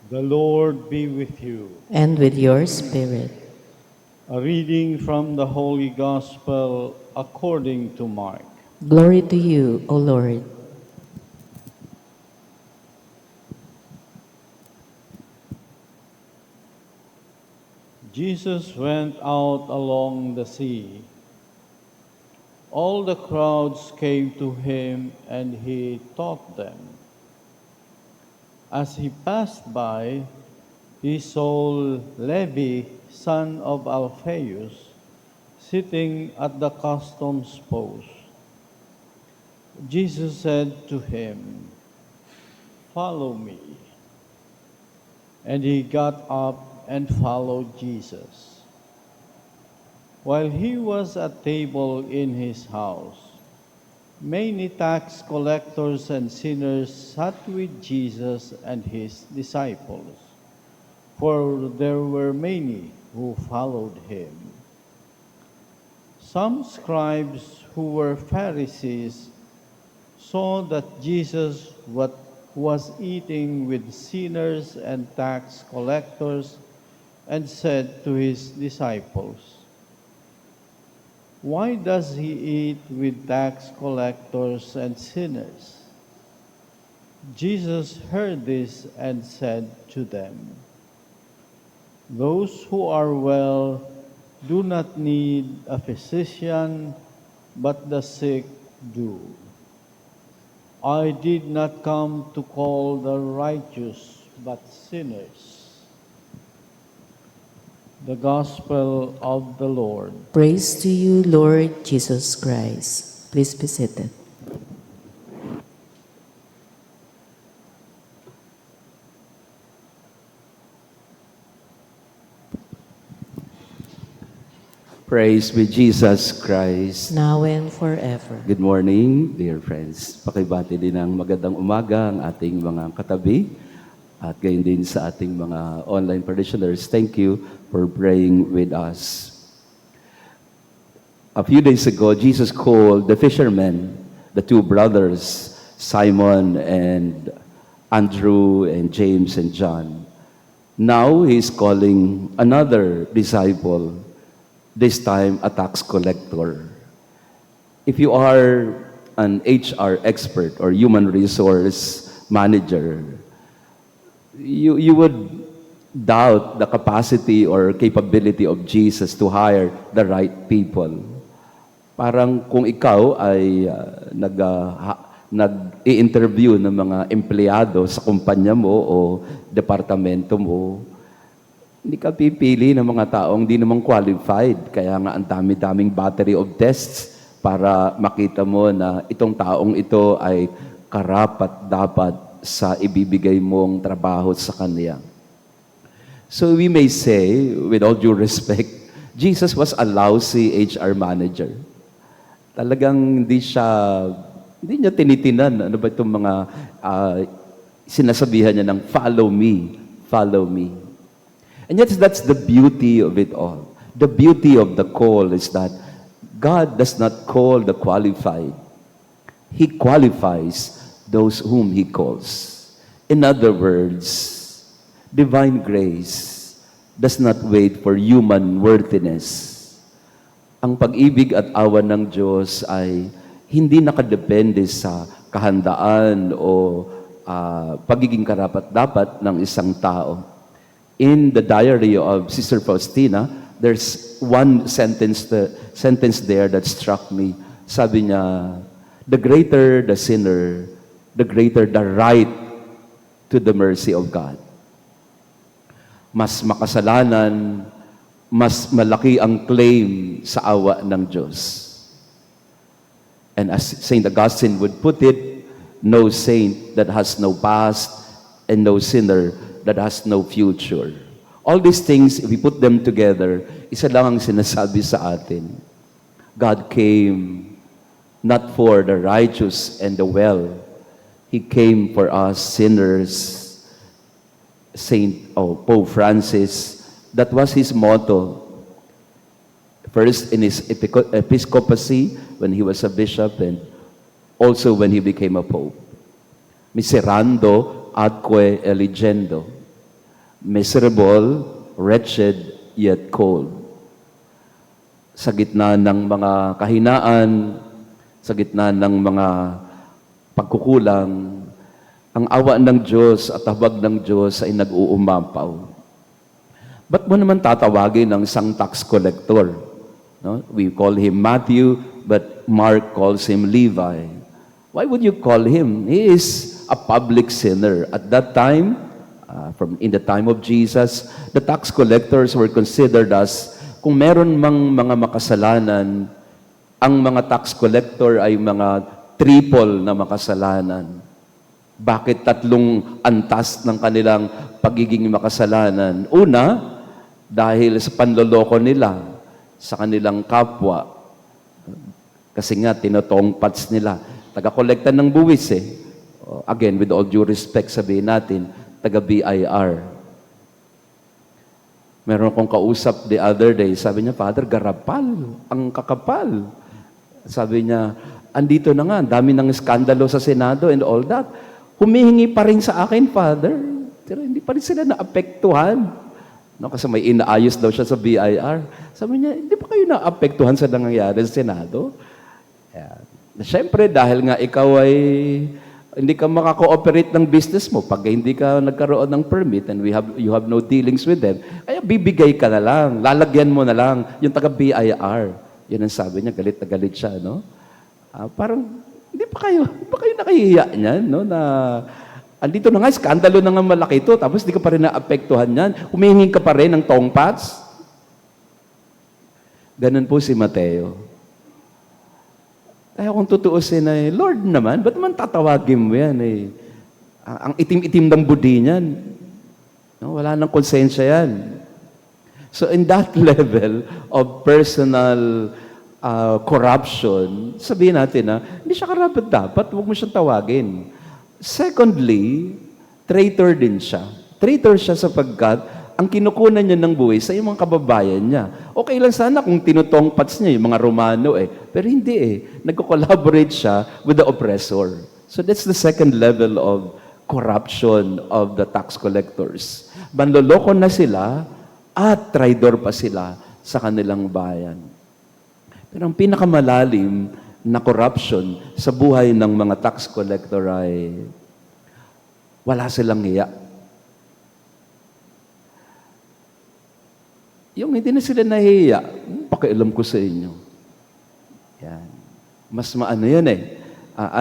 The Lord be with you. And with your spirit. A reading from the Holy Gospel according to Mark. Glory to you, O Lord. Jesus went out along the sea. All the crowds came to him and he taught them. As he passed by, he saw Levi, son of Alphaeus, sitting at the customs post. Jesus said to him, "Follow me." And he got up and followed Jesus. While he was at table in his house, many tax collectors and sinners sat with Jesus and his disciples, for there were many who followed him. Some scribes who were Pharisees saw that Jesus was eating with sinners and tax collectors and said to his disciples, "Why does he eat with tax collectors and sinners?" Jesus heard this and said to them, "Those who are well do not need a physician, but the sick do. I did not come to call the righteous, but sinners." The Gospel of the Lord. Praise to you, Lord Jesus Christ. Please be seated. Praise be Jesus Christ. Now and forever. Good morning, dear friends. Pakibati din ng magandang umaga ang ating mga katabi at gayon din sa ating mga online parishioners. Thank you for praying with us. A few days ago, Jesus called the fishermen, the two brothers, Simon and Andrew and James and John. Now He's calling another disciple, this time a tax collector. If you are an HR expert or human resource manager, you would doubt the capacity or capability of Jesus to hire the right people. Parang kung ikaw ay nag-i-interview ng mga empleyado sa kumpanya mo o departamento mo, hindi ka pipili ng mga taong di naman qualified. Kaya nga ang dami-daming battery of tests para makita mo na itong taong ito ay karapat-dapat sa ibibigay mong trabaho sa kanya. So we may say, with all due respect, Jesus was a lousy HR manager. Talagang hindi niya tinitinan. Ano ba itong mga sinasabihan niya ng follow me, follow me. And yet, that's the beauty of it all. The beauty of the call is that God does not call the qualified. He qualifies those whom He calls. In other words, divine grace does not wait for human worthiness. Ang pag-ibig at awa ng Diyos ay hindi nakadepende sa kahandaan o pagiging karapat-dapat ng isang tao. In the diary of Sister Faustina, there's one sentence there that struck me. Sabi niya, the greater the sinner, the greater the right to the mercy of God. Mas makasalanan, mas malaki ang claim sa awa ng Diyos. And as St. Augustine would put it, no saint that has no past and no sinner that has no future. All these things, if we put them together, isa lang ang sinasabi sa atin. God came not for the righteous and the well. He came for us sinners. Pope Francis, that was his motto. First in his episcopacy, when he was a bishop, and also when he became a pope. Miserando adque eligendo. miserable, wretched, yet cold. Sa gitna ng mga kahinaan, sa gitna ng mga pagkukulang, ang awa ng Diyos at habag ng Diyos ay nag-uumapaw. Ba't mo naman tatawagin ng isang tax collector? No? We call him Matthew, but Mark calls him Levi. Why would you call him? He is a public sinner. At that time, in the time of Jesus, the tax collectors were considered as, kung meron mang mga makasalanan, ang mga tax collector ay mga triple na makasalanan. Bakit tatlong antas ng kanilang pagiging makasalanan? Una, dahil sa panloloko nila sa kanilang kapwa. Kasi nga, tinotongpats nila. Taga-kolekta ng buwis eh. Again, with all due respect, sabihin natin, taga-BIR. Meron akong kausap the other day, sabi niya, Father, garapal, ang kakapal. Sabi niya, andito na nga, dami ng skandalo sa Senado and all that. Humihingi pa rin sa akin, Father. Pero hindi pa rin sila naapektuhan. No, kasi may inaayos daw siya sa BIR. Sabi niya, hindi pa kayo naapektuhan sa nangyayari sa Senado? Yeah. Siyempre, dahil nga ikaw ay hindi ka makakooperate ng business mo pag hindi ka nagkaroon ng permit and you have no dealings with them, kaya bibigay ka na lang, lalagyan mo na lang yung taga-BIR. Yun ang sabi niya, galit na galit siya, no? Parang, hindi pa kayo nakahihiya niyan, no? Na, andito na nga, skandalo na nga malaki ito, tapos hindi ka pa rin naapektuhan niyan. Humihingi ka pa rin ng tongpats. Ganun po si Mateo. Kaya kung tutuusin ay, Lord naman, ba't naman tatawagin mo yan eh? Ang itim-itim ng budi niyan. No, wala nang konsensya yan. So in that level of personal corruption, sabihin natin na, hindi siya karapat-dapat, huwag mo siyang tawagin. Secondly, traitor din siya. Traitor siya sapagkat ang kinukunan niya ng buhay sa mga kababayan niya. Okay lang sana kung tinutongpats niya yung mga Romano eh. Pero hindi eh. Nagko-collaborate siya with the oppressor. So that's the second level of corruption of the tax collectors. Banloloko na sila at traidor pa sila sa kanilang bayan. Pero ang pinakamalalim na corruption sa buhay ng mga tax collector ay wala silang hiya. Yung hindi na sila nahihiya, pakialam ko sa inyo. Yan. Mas maano yan eh.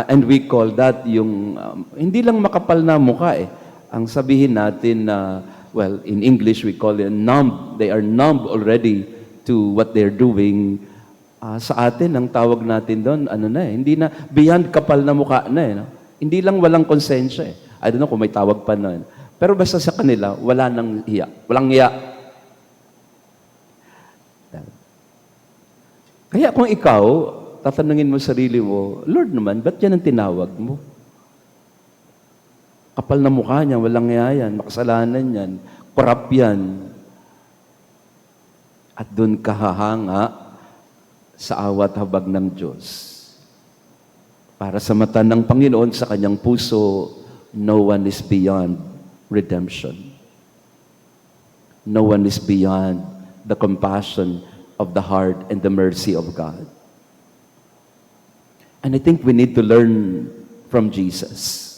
And we call that yung, hindi lang makapal na mukha eh. Ang sabihin natin na, well, in English we call it numb. They are numb already to what they're doing. Sa atin, ang tawag natin doon, ano na eh, hindi na, beyond kapal na mukha na eh. No? Hindi lang walang konsensya eh. I don't know kung may tawag pa na. Pero basta sa kanila, wala nang hiya. Walang hiya. Kaya kung ikaw, tatanungin mo sarili mo, Lord naman, ba't yan ang tinawag mo? Kapal na mukha niya, walang yan, makasalanan yan, korap yan. At doon kahahanga sa awat habag ng Diyos. Para sa mata ng Panginoon, sa kanyang puso, no one is beyond redemption. No one is beyond the compassion of the heart and the mercy of God. And I think we need to learn from Jesus.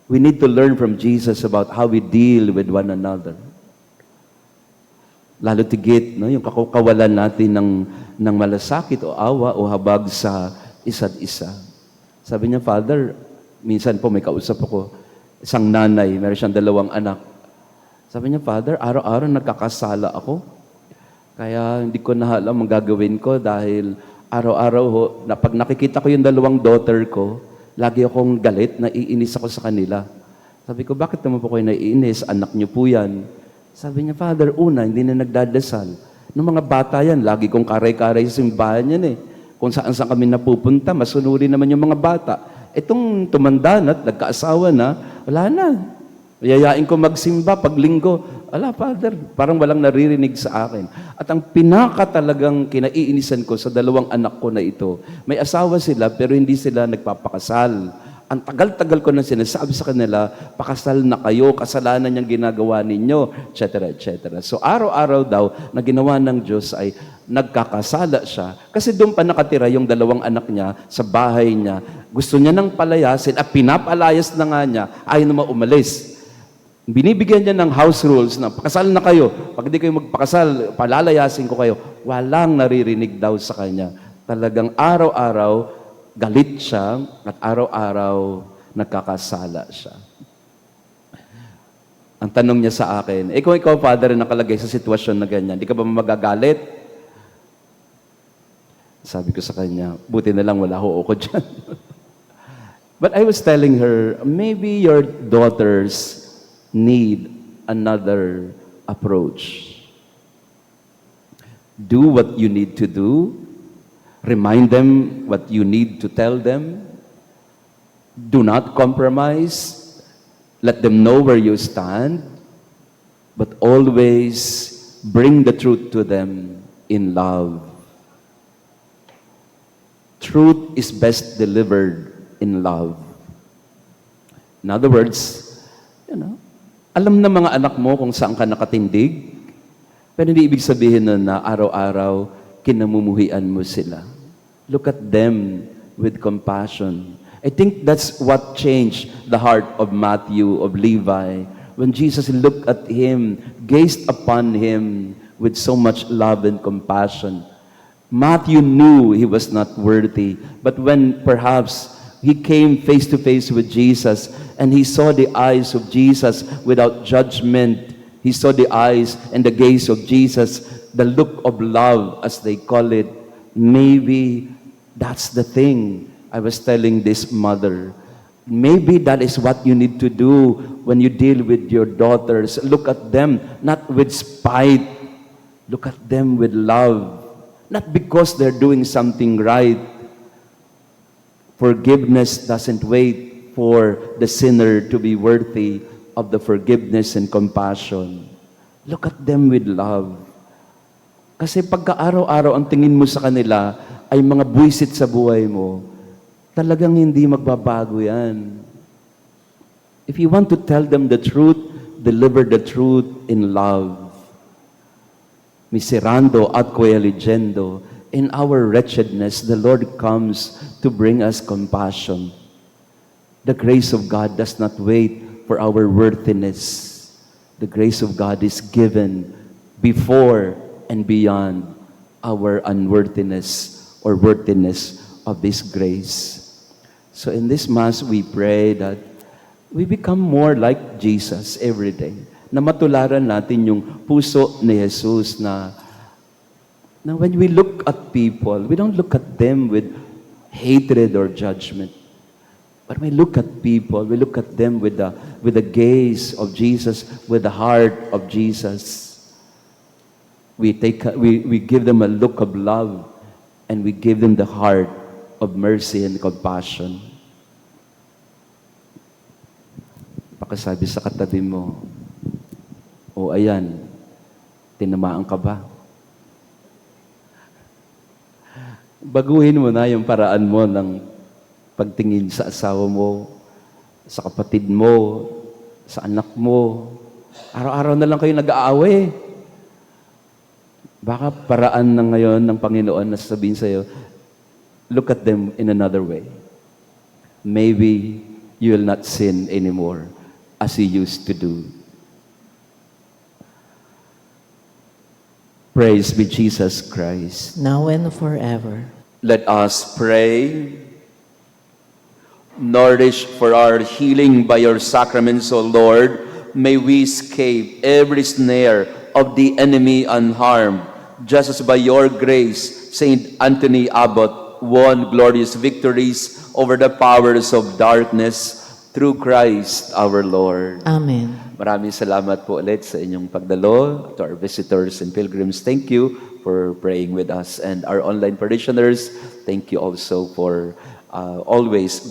We need to learn from Jesus about how we deal with one another. Lalo tigit, no, yung kawalan natin ng malasakit o awa o habag sa isa't isa. Sabi niya, Father, minsan po may kausap ako, isang nanay, meron siyang 2 anak. Sabi niya, Father, araw-araw nagkakasala ako. Kaya hindi ko na alam ang gagawin ko dahil araw-araw na pag nakikita ko yung 2 daughter ko, lagi akong galit, naiinis ako sa kanila. Sabi ko, bakit naman po kayo naiinis? Anak niyo po yan. Sabi niya, Father, una, hindi na nagdadasal. Nung mga bata yan, lagi kong karay-karay sa simbahan yan eh. Kung saan-saan kami napupunta, masunuri naman yung mga bata. Itong tumanda na, nagkaasawa na, wala na. Yayain ko magsimba pag linggo. Ala, Father, parang walang naririnig sa akin. At ang pinaka talagang kinaiinisan ko sa 2 anak ko na ito, may asawa sila pero hindi sila nagpapakasal. Ang tagal-tagal ko na sinasabi sa kanila, pakasal na kayo, kasalanan niyang ginagawa ninyo, etc., etc. So araw-araw daw na ginawa ng Diyos ay nagkakasala siya. Kasi doon pa nakatira yung dalawang anak niya sa bahay niya. Gusto niya nang palayasin at pinapalayas na nga niya, ayaw naman umalis. Binibigyan niya ng house rules na pakasal na kayo. Pag di kayo magpakasal, palalayasin ko kayo. Walang naririnig daw sa kanya. Talagang araw-araw, galit siya at araw-araw nagkakasala siya. Ang tanong niya sa akin, kung ikaw, Father, nakalagay sa sitwasyon na ganyan, di ka ba magagalit? Sabi ko sa kanya, buti na lang wala ho ako dyan. But I was telling her, maybe your daughters need another approach. Do what you need to do. Remind them what you need to tell them. Do not compromise. Let them know where you stand. But always bring the truth to them in love. Truth is best delivered in love. In other words, alam na mga anak mo kung saan ka nakatindig, pero hindi ibig sabihin na araw-araw kinamumuhian mo sila. Look at them with compassion. I think that's what changed the heart of Matthew, of Levi. When Jesus looked at him, gazed upon him with so much love and compassion. Matthew knew he was not worthy, but when perhaps he came face to face with Jesus and he saw the eyes of Jesus without judgment, he saw the eyes and the gaze of Jesus, the look of love, as they call it. Maybe that's the thing I was telling this mother. Maybe that is what you need to do when you deal with your daughters. Look at them, not with spite. Look at them with love. Not because they're doing something right. Forgiveness doesn't wait for the sinner to be worthy of the forgiveness and compassion. Look at them with love. Kasi pagka araw-araw ang tingin mo sa kanila ay mga buwisit sa buhay mo, talagang hindi magbabago yan. If you want to tell them the truth, deliver the truth in love. Miserando at coeligendo, in our wretchedness, the Lord comes to bring us compassion. The grace of God does not wait for our worthiness. The grace of God is given before and beyond our unworthiness or worthiness of this grace. So in this Mass, we pray that we become more like Jesus every day. Na matularan natin yung puso ni Jesus na when we look at people, we don't look at them with hatred or judgment. But we look at people, we look at them with the gaze of Jesus, with the heart of Jesus. We give them a look of love, and we give them the heart of mercy and compassion. Pakasabi sa katabi mo, o ayan, tinamaan ka ba? Baguhin mo na yung paraan mo ng pagtingin sa asawa mo, sa kapatid mo, sa anak mo. Araw-araw na lang kayo nag-aaway. Baka paraan na ngayon ng Panginoon na sasabihin sa'yo, look at them in another way. Maybe you will not sin anymore as you used to do. Praise be Jesus Christ. now and forever. Let us pray. Nourished for our healing by your sacraments, O Lord, may we escape every snare of the enemy unharmed, just as by your grace, Saint Anthony Abbot won glorious victories over the powers of darkness through Christ our Lord. Amen. Maraming salamat po ulit sa inyong pagdalo. To our visitors and pilgrims, thank you for praying with us. And our online parishioners, thank you also for always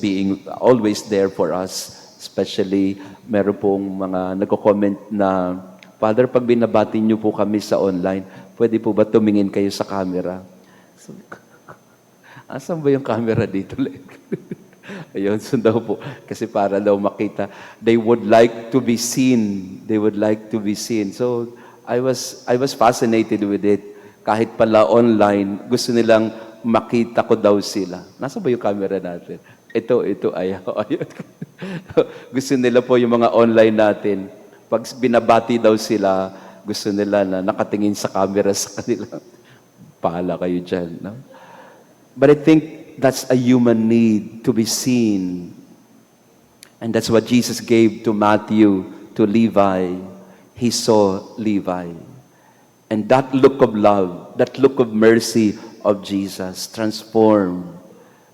there for us. Especially, meron pong mga nagko-comment na, Father, pag binabati niyo po kami sa online, pwede po ba tumingin kayo sa camera? So, asan ba yung camera dito? Ayun, so daw po. Kasi para daw makita. They would like to be seen. They would like to be seen. So, I was fascinated with it. Kahit pala online, gusto nilang makita ko daw sila. Nasa ba yung camera natin? Ito, ayaw. Ayun. Gusto nila po yung mga online natin. Pag binabati daw sila, gusto nila na nakatingin sa camera sa kanila. Pahala kayo dyan, no? But I think that's a human need to be seen. And that's what Jesus gave to Matthew, to Levi. He saw Levi. And that look of love, that look of mercy of Jesus transformed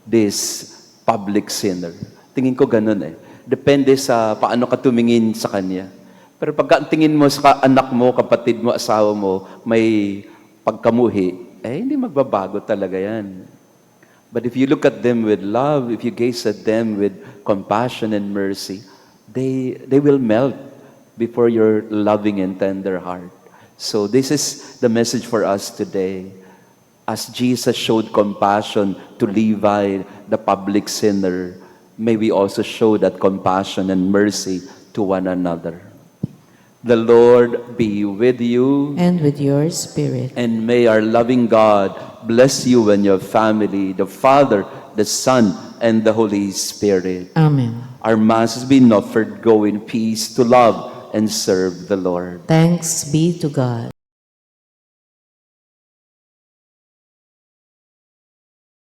this public sinner. Tingin ko ganun eh. Depende sa paano ka tumingin sa kanya. Pero pagka tingin mo sa anak mo, kapatid mo, asawa mo, may pagkamuhi, hindi magbabago talaga yan. But if you look at them with love, if you gaze at them with compassion and mercy, they will melt before your loving and tender heart. So this is the message for us today. As Jesus showed compassion to Levi, the public sinner, may we also show that compassion and mercy to one another. The Lord be with you. And with your spirit. And may our loving God bless you and your family, the Father, the Son, and the Holy Spirit. Amen. Our Mass has been offered. Go in peace to love and serve the Lord. Thanks be to God.